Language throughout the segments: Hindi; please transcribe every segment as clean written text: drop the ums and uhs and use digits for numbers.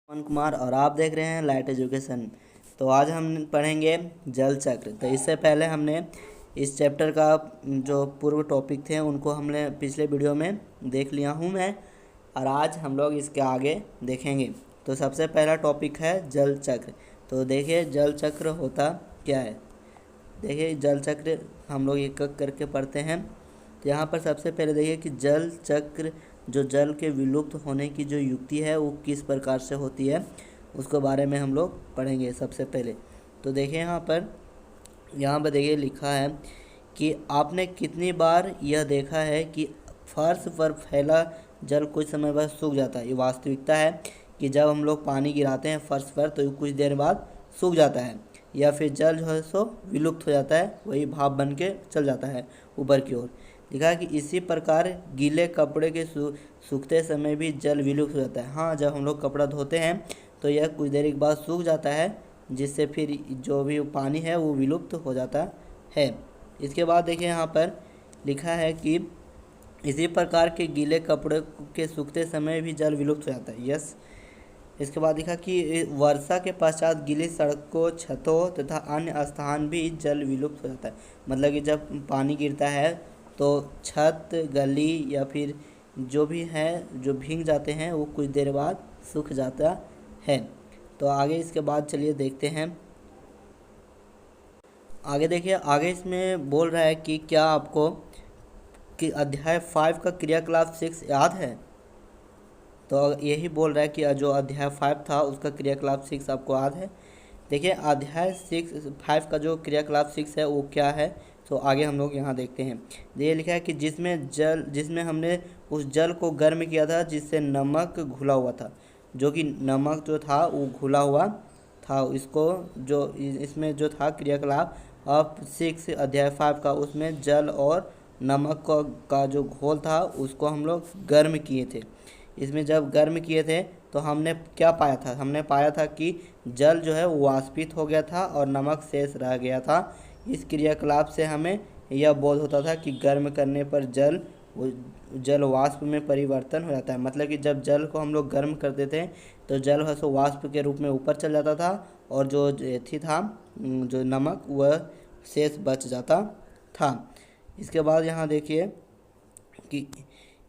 पवन कुमार और आप देख रहे हैं लाइट एजुकेशन। तो आज हम पढ़ेंगे जल चक्र। तो इससे पहले हमने इस चैप्टर का जो पूर्व टॉपिक थे उनको हमने पिछले वीडियो में देख लिया हूं मैं, और आज हम लोग इसके आगे देखेंगे। तो सबसे पहला टॉपिक है जल चक्र। तो देखिए जल चक्र होता क्या है। देखिए जल चक्र हम लोग एक एक करके पढ़ते हैं। तो यहाँ पर सबसे पहले देखिए कि जल चक्र जो जल के विलुप्त होने की जो युक्ति है वो किस प्रकार से होती है, उसके बारे में हम लोग पढ़ेंगे सबसे पहले। तो देखिए यहाँ पर देखिए लिखा है कि आपने कितनी बार यह देखा है कि फर्श पर फैला जल कुछ समय बाद सूख जाता है। ये वास्तविकता है कि जब हम लोग पानी गिराते हैं फर्श पर तो कुछ देर बाद सूख जाता है, या फिर जल जो है सो विलुप्त हो जाता है, वही भाप बन के चल जाता है ऊपर की ओर। लिखा है कि इसी प्रकार गीले कपड़े के सूखते समय भी जल विलुप्त हो जाता है। हाँ, जब हम लोग कपड़ा धोते हैं तो यह कुछ देर के बाद सूख जाता है, जिससे फिर जो भी पानी है वो विलुप्त हो जाता है। इसके बाद देखिए यहाँ पर लिखा है कि इसी प्रकार के गीले कपड़े के सूखते समय भी जल विलुप्त हो जाता है। यस। इसके बाद लिखा कि वर्षा के पश्चात गीली सड़कों, छतों तथा अन्य स्थान भी जल विलुप्त हो जाता है। मतलब कि जब पानी गिरता है तो छत, गली या फिर जो भी है जो भीग जाते हैं वो कुछ देर बाद सूख जाता है। तो आगे इसके बाद चलिए देखते हैं। आगे देखिए, आगे इसमें बोल रहा है कि क्या आपको कि अध्याय 5 का क्रियाकलाप 6 याद है। तो यही बोल रहा है कि जो अध्याय 5 था उसका क्रियाकलाप 6 आपको याद है। देखिए अध्याय 5 का जो क्रियाकलाप 6 है वो क्या है, तो आगे हम लोग यहाँ देखते हैं। ये लिखा है कि जिसमें हमने उस जल को गर्म किया था जिससे नमक घुला हुआ था। जो कि नमक जो था वो घुला हुआ था, इसको जो इसमें जो था क्रियाकलाप अब 6 अध्याय 5 का, उसमें जल और नमक का जो घोल था उसको हम लोग गर्म किए थे। इसमें जब गर्म किए थे तो हमने क्या पाया था, हमने पाया था कि जल जो है वो वाष्पित हो गया था और नमक शेष रह गया था। इस क्रियाकलाप से हमें यह बोध होता था कि गर्म करने पर जल वाष्प में परिवर्तन हो जाता है। मतलब कि जब जल को हम लोग गर्म करते थे तो जल है सो वाष्प के रूप में ऊपर चल जाता था, और जो थी था जो नमक वह शेष बच जाता था। इसके बाद यहाँ देखिए कि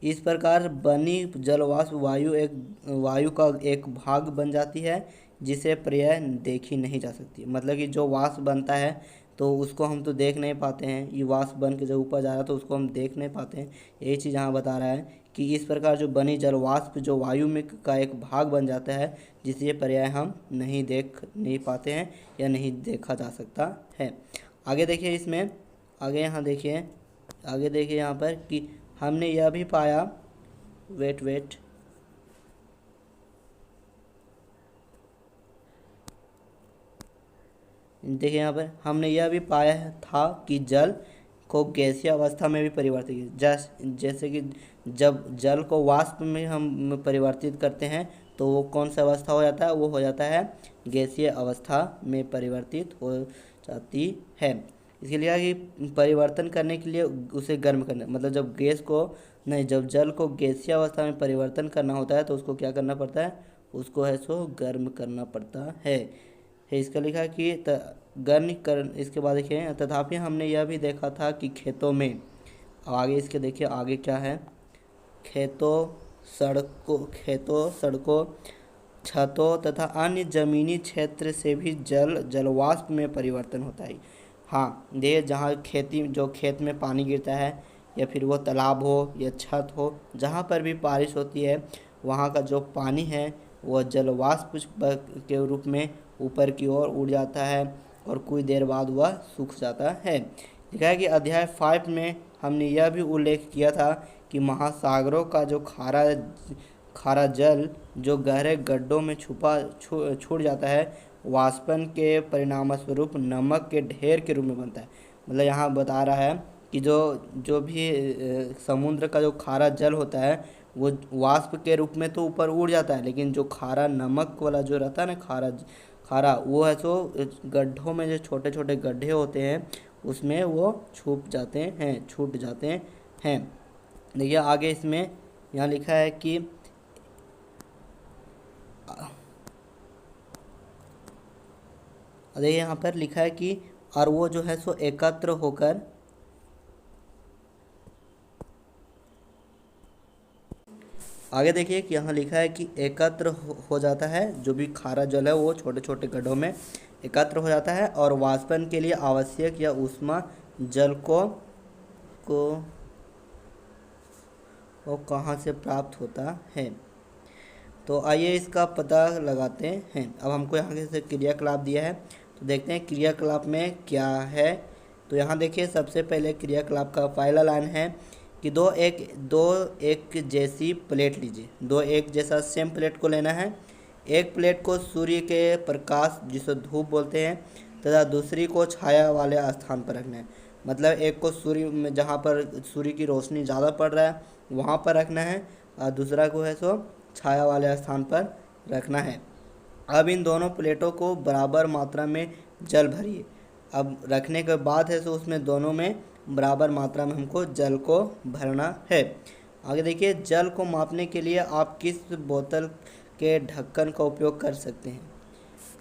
इस प्रकार बनी जलवाष्प वायु का एक भाग बन जाती है जिसे प्रायः देखी नहीं जा सकती। मतलब कि जो वाष्प बनता है तो उसको हम तो देख नहीं पाते हैं, ये वाष्प बन के जब ऊपर जा रहा है तो उसको हम देख नहीं पाते हैं। यही चीज़ यहाँ बता रहा है कि इस प्रकार जो बनी जलवाष्प जो वायु में का एक भाग बन जाता है जिसे पर्याय हम नहीं देख नहीं पाते हैं या नहीं देखा जा सकता है। आगे देखिए इसमें, आगे देखिए यहाँ पर कि हमने यह भी पाया, वेट देखिए यहाँ पर हमने यह भी पाया था कि जल को गैसीय अवस्था में भी परिवर्तित जैसे कि जब जल को वाष्प में हम परिवर्तित करते हैं तो वो कौन सा अवस्था हो जाता है, वो हो जाता है गैसीय अवस्था में परिवर्तित हो जाती है। इसके लिए कि परिवर्तन करने के लिए उसे गर्म करना, मतलब जब जल को गैसीय अवस्था में परिवर्तन करना होता है तो उसको क्या करना पड़ता है, उसको है सो गर्म करना पड़ता है। इसका लिखा कि गर्म कर। इसके बाद देखिए तथापि हमने यह भी देखा था कि खेतों में, आगे इसके देखिए आगे क्या है, खेतों, सड़कों, छतों तथा अन्य जमीनी क्षेत्र से भी जलवाष्प में परिवर्तन होता है। हाँ, ये जहाँ खेत में पानी गिरता है या फिर वो तालाब हो या छत हो, जहाँ पर भी बारिश होती है वहाँ का जो पानी है वह जलवाष्प के रूप में ऊपर की ओर उड़ जाता है और कुछ देर बाद वह सूख जाता है। लिखा है कि अध्याय 5 में हमने यह भी उल्लेख किया था कि महासागरों का जो खारा जल जो गहरे गड्ढों में छूट जाता है वाष्पन के परिणामस्वरूप नमक के ढेर के रूप में बनता है। मतलब यहाँ बता रहा है कि जो भी समुद्र का जो खारा जल होता है वो वाष्प के रूप में तो ऊपर उड़ जाता है, लेकिन जो खारा नमक वाला जो रहता है ना खारा वो है तो गड्ढों में जो छोटे छोटे गड्ढे होते हैं उसमें वो छूट जाते हैं। देखिए आगे इसमें यहाँ लिखा है कि देखिए यहाँ पर लिखा है कि और वो जो है सो एकत्र होकर आगे देखिए कि यहाँ लिखा है कि एकत्र हो जाता है, जो भी खारा जल है वो छोटे छोटे गड्ढों में एकत्र हो जाता है और वाष्पन के लिए आवश्यक या ऊष्मा जल को वो कहाँ से प्राप्त होता है। तो आइए इसका पता लगाते हैं। अब हमको यहाँ से क्रियाकलाप दिया है, तो देखते हैं क्रियाकलाप में क्या है। तो यहाँ देखिए सबसे पहले क्रियाकलाप का पहला लाइन है कि दो एक जैसी प्लेट लीजिए। दो एक जैसा सेम प्लेट को लेना है। एक प्लेट को सूर्य के प्रकाश जिसे धूप बोलते हैं तथा दूसरी को छाया वाले स्थान पर रखना है। मतलब एक को सूर्य में जहाँ पर सूर्य की रोशनी ज़्यादा पड़ रहा है वहाँ पर रखना है और दूसरा को है सो छाया वाले स्थान पर रखना है। अब इन दोनों प्लेटों को बराबर मात्रा में जल भरिए। अब रखने के बाद है सो उसमें दोनों में बराबर मात्रा में हमको जल को भरना है। आगे देखिए जल को मापने के लिए आप किस बोतल के ढक्कन का उपयोग कर सकते हैं।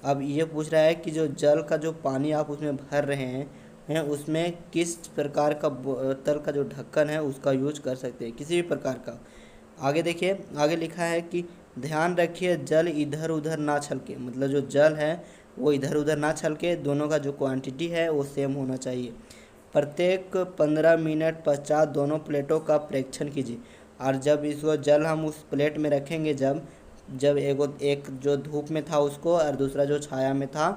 अब ये पूछ रहा है कि जो जल का जो पानी आप उसमें भर रहे हैं उसमें किस प्रकार का बोतल का जो ढक्कन है उसका यूज कर सकते हैं, किसी भी प्रकार का। आगे देखिए आगे लिखा है कि ध्यान रखिए जल इधर उधर ना छलके। मतलब जो जल है वो इधर उधर ना छलके, दोनों का जो क्वांटिटी है वो सेम होना चाहिए। प्रत्येक 15 मिनट पश्चात दोनों प्लेटों का परीक्षण कीजिए। और जब इसको जल हम उस प्लेट में रखेंगे, जब एक जो धूप में था उसको और दूसरा जो छाया में था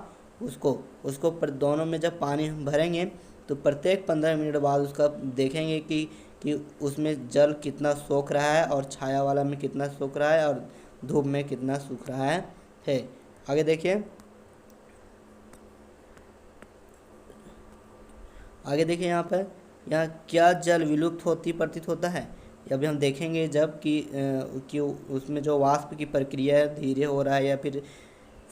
उसको पर दोनों में जब पानी हम भरेंगे तो प्रत्येक 15 मिनट बाद उसका देखेंगे कि उसमें जल कितना सोख रहा है और छाया वाला में कितना सोख रहा है और धूप में कितना सूख रहा है। आगे देखिए यहाँ क्या जल विलुप्त होती प्रतीत होता है। अभी हम देखेंगे जब कि उसमें जो वाष्प की प्रक्रिया धीरे हो रहा है या फिर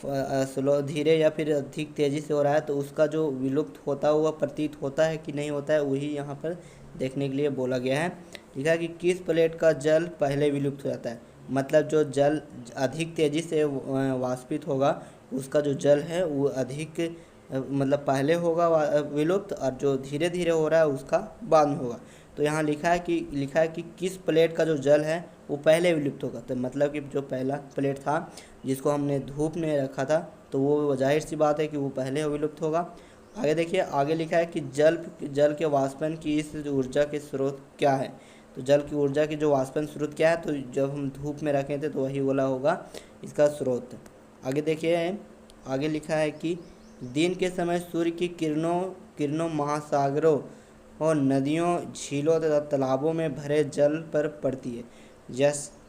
स्लो धीरे या फिर अधिक तेज़ी से हो रहा है, तो उसका जो विलुप्त होता हुआ प्रतीत होता है कि नहीं होता है, वही यहाँ पर देखने के लिए बोला गया है। लिखा है कि किस प्लेट का जल पहले विलुप्त हो जाता है। मतलब जो जल अधिक तेज़ी से वाष्पित होगा उसका जो जल है वो अधिक मतलब पहले होगा विलुप्त, और जो धीरे धीरे हो रहा है उसका बाद में होगा। तो यहाँ लिखा है कि किस प्लेट का जो जल है वो पहले विलुप्त होगा। तो मतलब कि जो पहला प्लेट था जिसको हमने धूप में रखा था तो वो जाहिर सी बात है कि वो पहले विलुप्त होगा। आगे देखिए आगे लिखा है कि जल के वाष्पन की इस ऊर्जा के स्रोत क्या है। तो जल की ऊर्जा की जो वाष्पन स्रोत क्या है, तो जब हम धूप में रखे थे तो वही वाला होगा इसका स्रोत। आगे देखिए आगे लिखा है कि दिन के समय सूर्य की किरणों महासागरों और नदियों झीलों तथा तालाबों में भरे जल पर पड़ती है।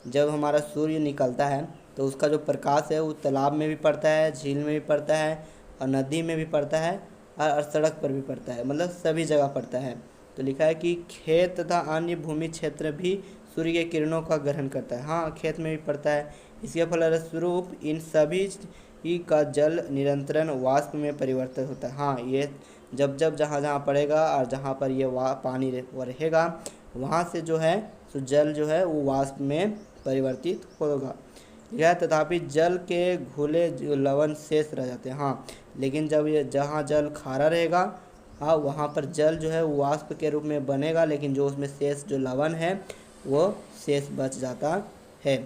जब हमारा सूर्य निकलता है तो उसका जो प्रकाश है वो तालाब में भी पड़ता है, झील में भी पड़ता है और नदी में भी पड़ता है और सड़क पर भी पड़ता है, मतलब सभी जगह पड़ता है। तो लिखा है कि खेत तथा अन्य भूमि क्षेत्र भी सूर्य के किरणों का ग्रहण करता है। हाँ, खेत में भी पड़ता है। इसके फलस्वरूप इन सभी का जल निरंतर वाष्प में परिवर्तित होता है। हाँ, ये जब जहाँ पड़ेगा और जहाँ पर ये पानी रहेगा वहाँ से जो है तो जल जो है वो वाष्प में परिवर्तित होगा। यह तथापि जल के घुले लवण शेष रह जाते हैं। हाँ, लेकिन जब ये जहाँ जल खारा रहेगा हाँ वहाँ पर जल जो है वो वाष्प के रूप में बनेगा, लेकिन जो उसमें शेष जो लवण है वो शेष बच जाता है।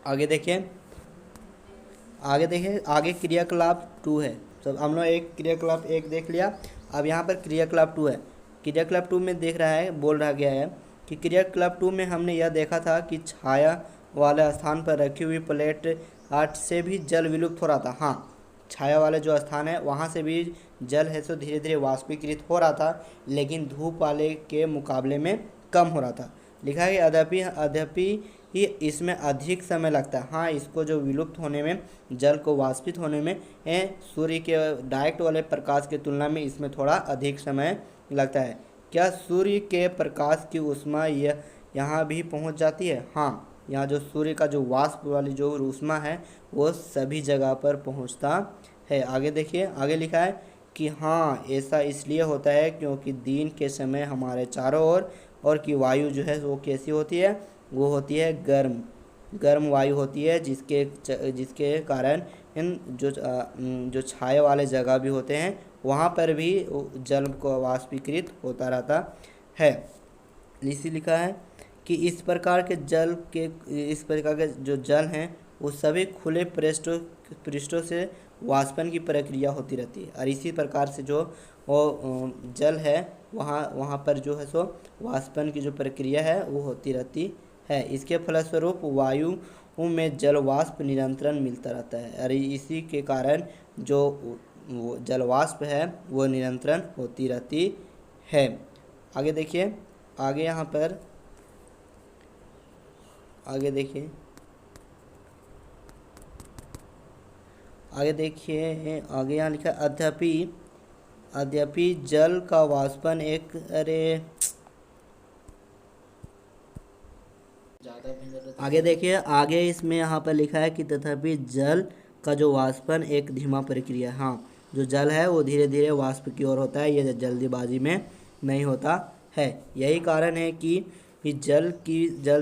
आगे देखिए आगे क्रियाकलाप 2 है। तो हम लोग एक क्रियाकलाप 1 देख लिया, अब यहाँ पर क्रियाकलाप 2 है। क्रियाकलाप 2 में बोल रहा गया है कि क्रियाकलाप 2 में हमने यह देखा था कि छाया वाले स्थान पर रखी हुई प्लेट 8 से भी जल विलुप्त हो रहा था। हाँ, छाया वाले जो स्थान है वहाँ से भी जल है सो धीरे धीरे वाष्पीकृत हो रहा था, लेकिन धूप वाले के मुकाबले में कम हो रहा था। लिखा है कि अद्यपि ही इसमें अधिक समय लगता है। हाँ, इसको जो विलुप्त होने में, जल को वाष्पित होने में सूर्य के डायरेक्ट वाले प्रकाश की तुलना में इसमें थोड़ा अधिक समय लगता है। क्या सूर्य के प्रकाश की ऊष्मा यहाँ भी पहुँच जाती है? हाँ, यहाँ जो सूर्य का जो वाष्प वाली जो ऊष्मा है वो सभी जगह पर पहुँचता है। आगे देखिए आगे लिखा है कि हाँ, ऐसा इसलिए होता है क्योंकि दिन के समय हमारे चारों ओर और की वायु जो है वो कैसी होती है, वो होती है गर्म। गर्म वायु होती है, जिसके कारण इन जो छाया वाले जगह भी होते हैं वहाँ पर भी जल को वाष्पीकृत होता रहता है। इसी लिखा है कि इस प्रकार के जो जल हैं वो सभी खुले पृष्ठों से वाष्पन की प्रक्रिया होती रहती है, और इसी प्रकार से जो वो जल है वहाँ वहाँ पर जो है सो वाष्पन की जो प्रक्रिया है वो होती रहती है। इसके फलस्वरूप वायु में जल वाष्प निरंतर मिलता रहता है, और इसी के कारण जो वो जल वाष्प है वो निरंतर होती रहती है। आगे देखिए, आगे यहाँ पर आगे देखिए आगे देखिए आगे यहाँ लिखा है, अद्यपि जल का वाष्पन आगे देखिए, आगे इसमें यहाँ पर लिखा है कि तथापि जल का जो वाष्पन एक धीमा प्रक्रिया है। हाँ, जो जल है वो धीरे धीरे वाष्प की ओर होता है, ये जल्दीबाजी में नहीं होता है। यही कारण है कि जल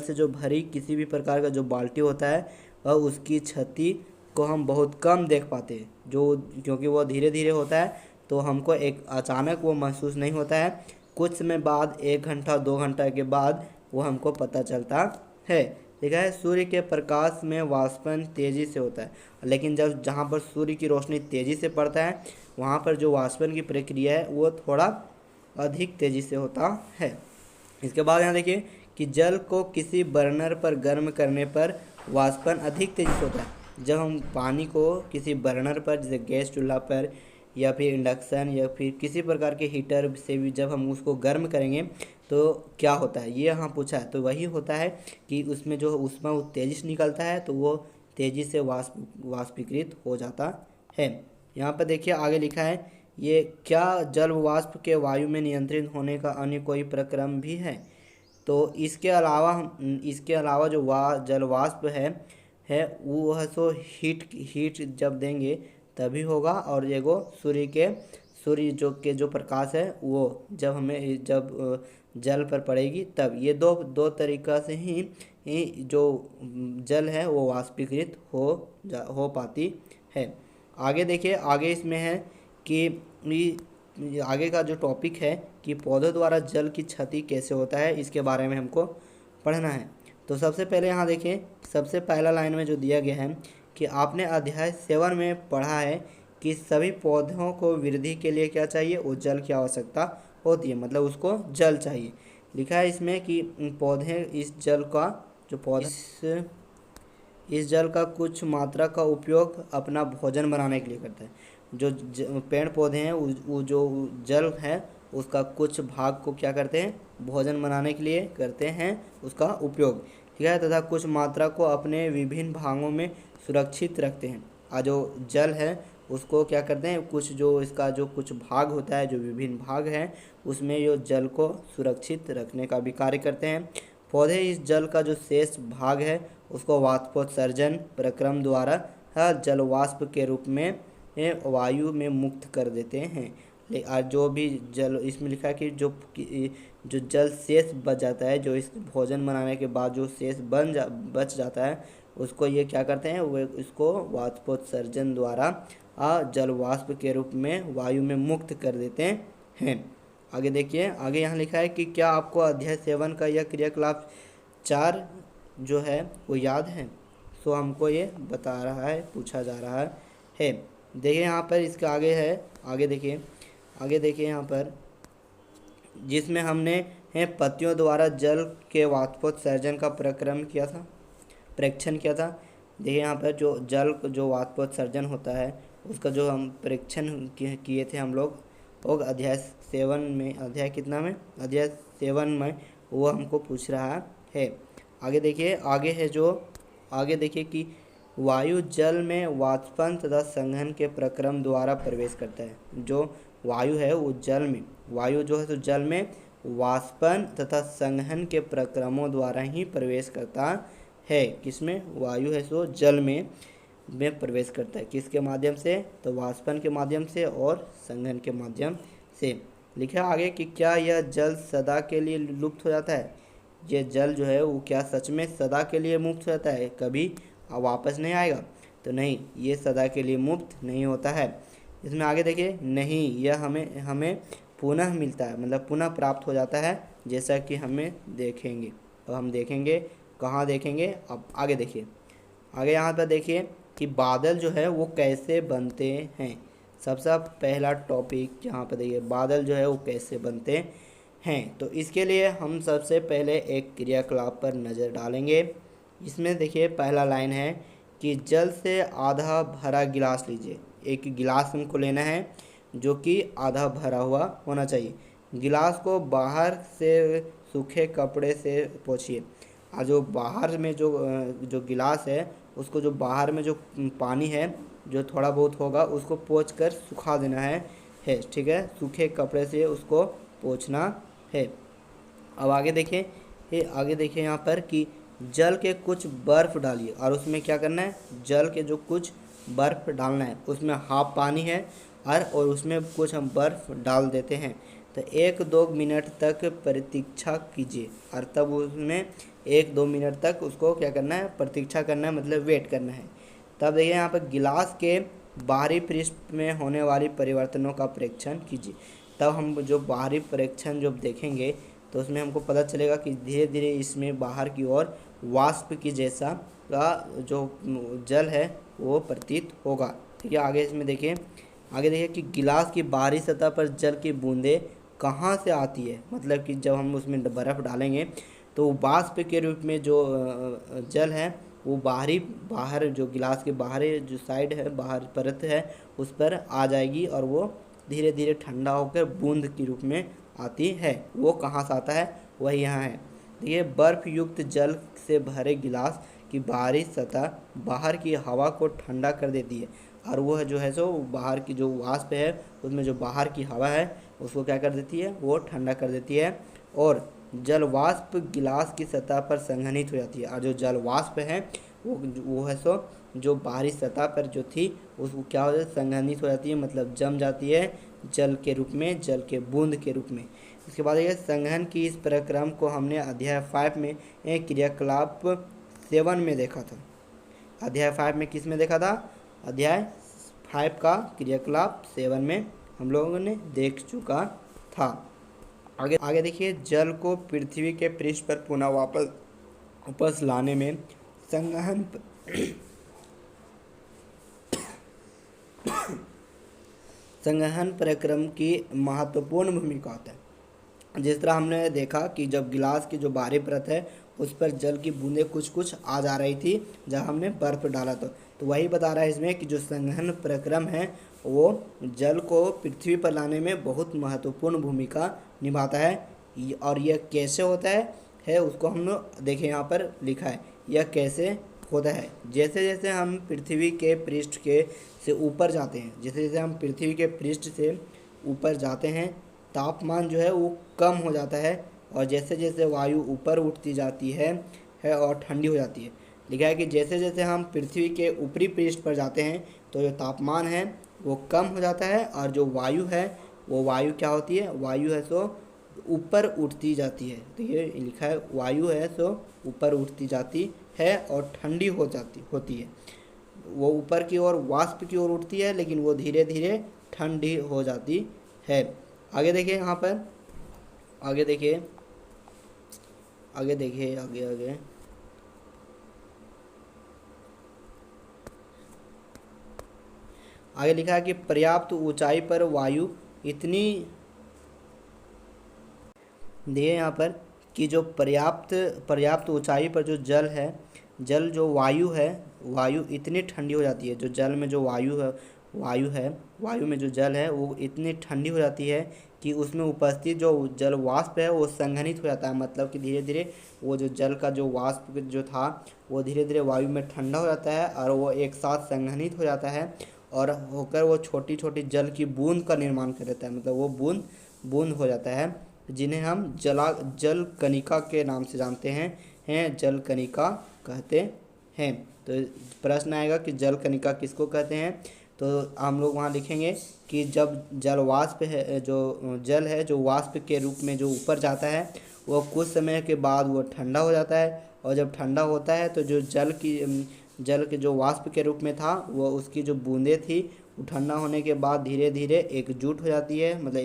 से जो भरी किसी भी प्रकार का जो बाल्टी होता है वह उसकी क्षति को हम बहुत कम देख पाते हैं, क्योंकि वो धीरे धीरे होता है तो हमको एक अचानक वो महसूस नहीं होता है। कुछ समय बाद 1 घंटा 2 घंटा के बाद वो हमको पता चलता है। ठीक है, सूर्य के प्रकाश में वाष्पन तेज़ी से होता है, लेकिन जहाँ पर सूर्य की रोशनी तेज़ी से पड़ता है वहाँ पर जो वाष्पन की प्रक्रिया है वो थोड़ा अधिक तेज़ी से होता है। इसके बाद यहाँ देखिए कि जल को किसी बर्नर पर गर्म करने पर वाष्पन अधिक तेज़ी से होता है। जब हम पानी को किसी बर्नर पर, जैसे गैस चूल्हा पर या फिर इंडक्शन या फिर किसी प्रकार के हीटर से भी जब हम उसको गर्म करेंगे तो क्या होता है, ये यहाँ पूछा है। तो वही होता है कि उसमें जो ऊष्मा वो तेज़ी से निकलता है तो वो तेज़ी से वाष्पीकृत हो जाता है। यहाँ पर देखिए आगे लिखा है, ये क्या जल वाष्प के वायु में नियंत्रित होने का अन्य कोई प्रक्रम भी है। तो इसके अलावा जो जल वाष्प है वो है सो हीट जब देंगे तभी होगा, और एगो सूर्य जो प्रकाश है वो जब जल पर पड़ेगी तब। ये दो तरीक़ा से ही जो जल है वो वाष्पीकृत हो पाती है। आगे देखिए, आगे इसमें है कि आगे का जो टॉपिक है कि पौधों द्वारा जल की क्षति कैसे होता है, इसके बारे में हमको पढ़ना है। तो सबसे पहले यहाँ देखिए, सबसे पहला लाइन में जो दिया गया है कि आपने अध्याय 7 में पढ़ा है कि सभी पौधों को वृद्धि के लिए क्या चाहिए, वो जल की आवश्यकता होती है, मतलब उसको जल चाहिए। लिखा है इसमें कि पौधे इस जल का कुछ मात्रा का उपयोग अपना भोजन बनाने के लिए करते हैं। जो पेड़ पौधे हैं वो जो जल है उसका कुछ भाग को क्या करते हैं, भोजन बनाने के लिए करते हैं उसका उपयोग। ठीक है, तथा कुछ मात्रा को अपने विभिन्न भागों में सुरक्षित रखते हैं। जो जल है उसको क्या करते हैं, इसका जो कुछ भाग होता है, जो विभिन्न भाग हैं उसमें ये जल को सुरक्षित रखने का भी कार्य करते हैं। पौधे इस जल का जो शेष भाग है उसको वाष्पोत्सर्जन प्रक्रम द्वारा जल वाष्प के रूप में वायु में मुक्त कर देते हैं। और जो भी जल, इसमें लिखा है कि जो जल शेष बच जाता है, जो इस भोजन बनाने के बाद जो शेष बच जाता है उसको ये क्या करते हैं, वो इसको वाष्पोत्सर्जन द्वारा जल वाष्प के रूप में वायु में मुक्त कर देते हैं। आगे देखिए, आगे यहाँ लिखा है कि क्या आपको अध्याय 7 का यह क्रियाकलाप 4 जो है वो याद है। सो हमको ये बता रहा है, पूछा जा रहा है। देखिए यहाँ पर इसके आगे है, आगे देखिए यहाँ पर जिसमें हमने पत्तियों द्वारा जल के वाष्पोत्सर्जन का परीक्षण किया था। देखिए यहाँ पर जो वाष्पोत्सर्जन होता है उसका जो हम परीक्षण किए थे हम लोग अध्याय 7 में, अध्याय 7 में वो हमको पूछ रहा है। आगे देखिए, आगे देखिए कि वायु जल में वाष्पन तथा संघनन के प्रक्रम द्वारा प्रवेश करता है। जो वायु है वो वायु जो है तो जल में वाष्पन तथा संघनन के प्रक्रमों द्वारा ही प्रवेश करता है। किसमें, वायु है सो जल में प्रवेश करता है। किसके माध्यम से, तो वाष्पन के माध्यम से और संघनन के माध्यम से। लिखा आगे कि क्या यह जल सदा के लिए लुप्त हो जाता है। ये जल जो है वो क्या सच में सदा के लिए मुफ्त रहता है, कभी वापस नहीं आएगा? तो नहीं, ये सदा के लिए मुफ्त नहीं होता है। इसमें आगे देखिए, नहीं यह हमें हमें पुनः मिलता है, मतलब पुनः प्राप्त हो जाता है, जैसा कि हमें देखेंगे। अब हम देखेंगे, कहाँ देखेंगे? अब आगे देखिए, आगे यहाँ पर देखिए कि बादल जो है वो कैसे बनते हैं। सबसे पहला टॉपिक यहाँ पर देखिए, बादल जो है वो कैसे बनते हैं। तो इसके लिए हम सबसे पहले एक क्रियाकलाप पर नज़र डालेंगे। इसमें देखिए पहला लाइन है कि जल से आधा भरा गिलास लीजिए। एक गिलास हमको लेना है जो कि आधा भरा हुआ होना चाहिए। गिलास को बाहर से सूखे कपड़े से पोंछिए। और जो बाहर में जो गिलास है उसको, जो बाहर में जो पानी है जो थोड़ा बहुत होगा उसको पोंछ कर सुखा देना है, ठीक है, सूखे कपड़े से उसको पोंछना है। अब आगे देखिए यहाँ पर कि जल के कुछ बर्फ़ डालिए और उसमें क्या करना है, जल के जो कुछ बर्फ़ डालना है उसमें हाफ पानी है और उसमें कुछ हम बर्फ़ डाल देते हैं। तो 1-2 मिनट तक प्रतीक्षा कीजिए और तब उसमें 1-2 मिनट तक उसको क्या करना है, प्रतीक्षा करना है, मतलब वेट करना है। तब देखिए यहाँ पर गिलास के बाहरी पृष्ठ में होने वाली परिवर्तनों का परीक्षण कीजिए। तब हम जो बाहरी परीक्षण जब देखेंगे तो उसमें हमको पता चलेगा कि धीरे धीरे इसमें बाहर की ओर वाष्प की जैसा का जो जल है वो प्रतीत होगा, ठीक है। आगे देखिए कि गिलास की बाहरी सतह पर जल की बूंदें कहाँ से आती है, मतलब कि जब हम उसमें बर्फ़ डालेंगे तो वाष्प के रूप में जो जल है वो बाहर जो गिलास के बाहरी जो साइड है, बाहर परत है, उस पर आ जाएगी और वो धीरे धीरे ठंडा होकर बूंद के रूप में आती है। वो कहाँ से आता है, वही यहाँ है। देखिए, बर्फ़ युक्त जल से भरे गिलास की बाहरी सतह बाहर की हवा को ठंडा कर देती है और वह जो है सो बाहर की जो वाष्प है उसमें जो बाहर की हवा है उसको क्या कर देती है, वो ठंडा कर देती है और जल वाष्प गिलास की सतह पर संघनित हो जाती है। और जो जल वाष्प है वो है सो जो बाहरी सतह पर जो थी उसको क्या हो जाती है, संघनित हो जाती है, मतलब जम जाती है जल के रूप में, जल के बूंद के रूप में। इसके बाद ये संघनन की इस प्रक्रम को हमने अध्याय 5 में एक क्रियाकलाप 7 में देखा था। अध्याय 5 में किस में देखा था? अध्याय 5 का क्रियाकलाप 7 में हम लोगों ने देख चुका था। आगे देखिए, जल को पृथ्वी के पृष्ठ पर पुनः वापस लाने में संघनन प्रक्रम की महत्वपूर्ण भूमिका होता है। जिस तरह हमने देखा कि जब गिलास की जो बाहरी परत है उस पर जल की बूंदें कुछ कुछ आ जा रही थी जब हमने बर्फ़ डाला तो वही बता रहा है इसमें कि जो संघनन प्रक्रम है वो जल को पृथ्वी पर लाने में बहुत महत्वपूर्ण भूमिका निभाता है। और यह कैसे होता है उसको हम लोग देखें, यहाँ पर लिखा है यह कैसे होता है। जैसे जैसे हम पृथ्वी के पृष्ठ से ऊपर जाते हैं, जैसे जैसे हम पृथ्वी के पृष्ठ से ऊपर जाते हैं तापमान जो है वो कम हो जाता है और जैसे जैसे वायु ऊपर उठती जाती है और ठंडी हो जाती है। लिखा है कि जैसे जैसे हम पृथ्वी के ऊपरी पृष्ठ पर जाते हैं तो जो तापमान है वो कम हो जाता है और जो वायु है वो वायु क्या होती है, वायु है सो ऊपर उठती जाती है। तो ये लिखा है वायु है सो ऊपर उठती जाती है और ठंडी होती है। वो ऊपर की ओर वाष्प की ओर उठती है लेकिन वो धीरे धीरे ठंडी हो जाती है। आगे देखिए यहाँ पर, आगे लिखा है कि पर्याप्त ऊंचाई पर वायु इतनी, देखिए यहाँ पर कि जो पर्याप्त ऊंचाई पर जो जल है, जो वायु इतनी ठंडी हो जाती है, जो जल में जो वायु में जो जल है वो इतनी ठंडी हो जाती है कि उसमें उपस्थित जो जल वाष्प है वो संघनित हो जाता है। मतलब कि धीरे धीरे वो जो जल का जो वाष्प जो था वो धीरे धीरे वायु में ठंडा हो जाता है और वो एक साथ संघनित हो जाता है और होकर वो छोटी छोटी जल की बूंद का निर्माण कर देता है। मतलब वो बूंद हो जाता है जिन्हें हम जल कणिका के नाम से जानते हैं जल कणिका कहते हैं। तो प्रश्न आएगा कि जल कणिका किसको कहते हैं, तो हम लोग वहाँ लिखेंगे कि जब जल वाष्प है, जो जल है जो वाष्प के रूप में जो ऊपर जाता है वो कुछ समय के बाद वो ठंडा हो जाता है, और जब ठंडा होता है तो जो जल के जो वाष्प के रूप में था, वो उसकी जो बूंदें थी वो ठंडा होने के बाद धीरे धीरे एकजुट हो जाती है, मतलब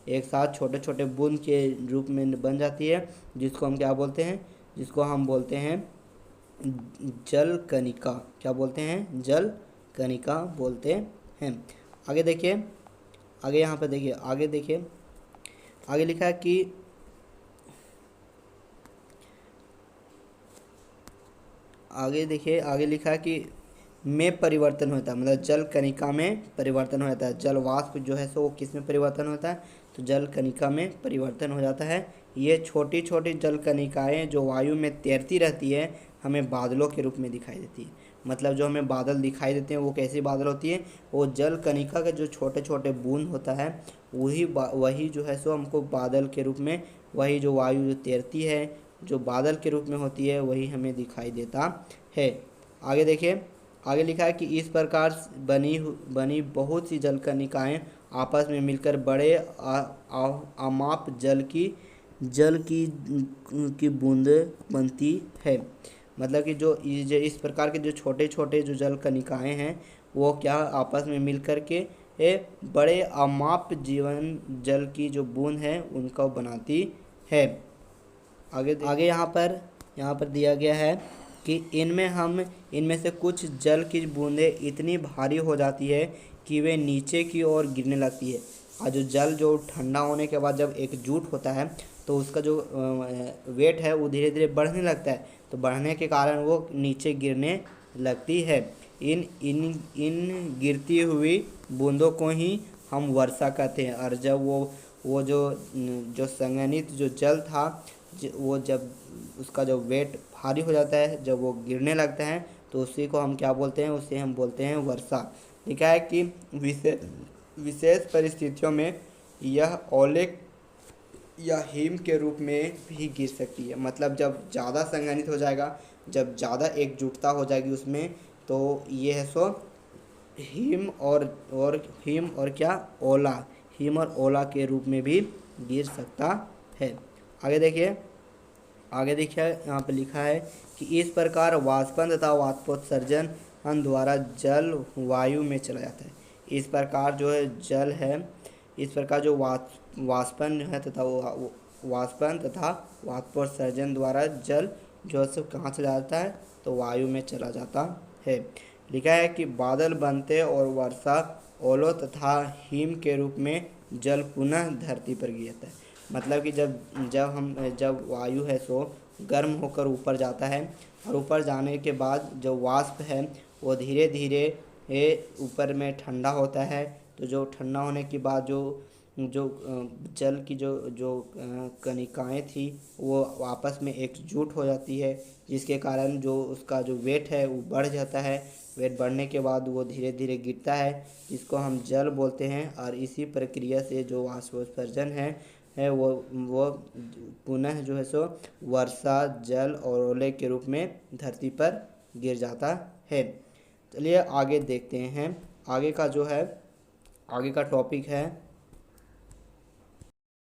एक साथ छोटे छोटे बूंद के रूप में बन जाती है, जिसको हम क्या बोलते हैं, जिसको हम बोलते हैं जल कणिका। क्या बोलते हैं? जल कणिका बोलते हैं। आगे देखिए, आगे यहाँ पर देखिए, आगे देखिए, आगे लिखा है कि आगे देखिए, आगे लिखा है कि में परिवर्तन होता है, मतलब जल कणिका में परिवर्तन हो जाता है। जल वाष्प जो है सो वो किस में परिवर्तन होता है? तो जल कणिका में परिवर्तन हो जाता है। ये छोटी छोटी जल कणिकाएँ जो वायु में तैरती रहती है, हमें बादलों के रूप में दिखाई देती है। मतलब जो हमें बादल दिखाई देते हैं वो कैसी बादल होती है? वो जल कणिका के जो छोटे छोटे बूंद होता है, वही जो है सो हमको बादल के रूप में, वही जो वायु जो तैरती है जो बादल के रूप में होती है, वही हमें दिखाई देता है। आगे देखिए, आगे लिखा है कि इस प्रकार बनी बहुत सी जल कणिकाएँ आपस में मिलकर बड़े अमाप जल की बूंदें बनती है। मतलब कि जो इस प्रकार के जो छोटे छोटे जो जल कणिकाएँ हैं, वो क्या आपस में मिल कर के बड़े अमाप जीवन जल की जो बूंद है उनको बनाती है। आगे यहाँ पर दिया गया है कि इनमें से कुछ जल की बूंदें इतनी भारी हो जाती है कि वे नीचे की ओर गिरने लगती है। और जो जल जो ठंडा होने के बाद जब एकजुट होता है तो उसका जो वेट है वो धीरे धीरे बढ़ने लगता है, तो बढ़ने के कारण वो नीचे गिरने लगती है। इन गिरती हुई बूंदों को ही हम वर्षा कहते हैं। और जब वो जो संघनित जो जल था, वो जब उसका जो वेट भारी हो जाता है, जब वो गिरने लगता है, तो उसी को हम क्या बोलते हैं? उसे हम बोलते हैं वर्षा। लिखा है कि विशेष परिस्थितियों में यह ओले या हिम के रूप में भी गिर सकती है। मतलब जब ज़्यादा संघनित हो जाएगा, जब ज़्यादा एकजुटता हो जाएगी उसमें, तो ये है सो हिम और क्या, ओला, हिम और ओला के रूप में भी गिर सकता है। आगे देखिए, यहाँ पे लिखा है कि इस प्रकार वाष्पन तथा वाष्पोत्सर्जन द्वारा जल वायु में चला जाता है। इस प्रकार जो है जल है, इस प्रकार जो वाष्पन है तथा वाष्पन तथा वाष्पोत्सर्जन द्वारा जल जो है सब कहाँ चला जाता है? तो वायु में चला जाता है। लिखा है कि बादल बनते और वर्षा, ओलों तथा हिम के रूप में जल पुनः धरती पर गिर जाता है। मतलब कि जब वायु है सो गर्म होकर ऊपर जाता है, और ऊपर जाने के बाद जो वाष्प है वो धीरे धीरे ऊपर में ठंडा होता है। तो जो ठंडा होने के बाद जो जल की जो कणिकाएँ थी वो आपस में एकजुट हो जाती है, जिसके कारण जो उसका जो वेट है वो बढ़ जाता है। वेट बढ़ने के बाद वो धीरे धीरे गिरता है, जिसको हम जल बोलते हैं। और इसी प्रक्रिया से जो वाष्पोत्सर्जन है वो पुनः जो है सो वर्षा, जल और ओले के रूप में धरती पर गिर जाता है। चलिए आगे देखते हैं। आगे का टॉपिक है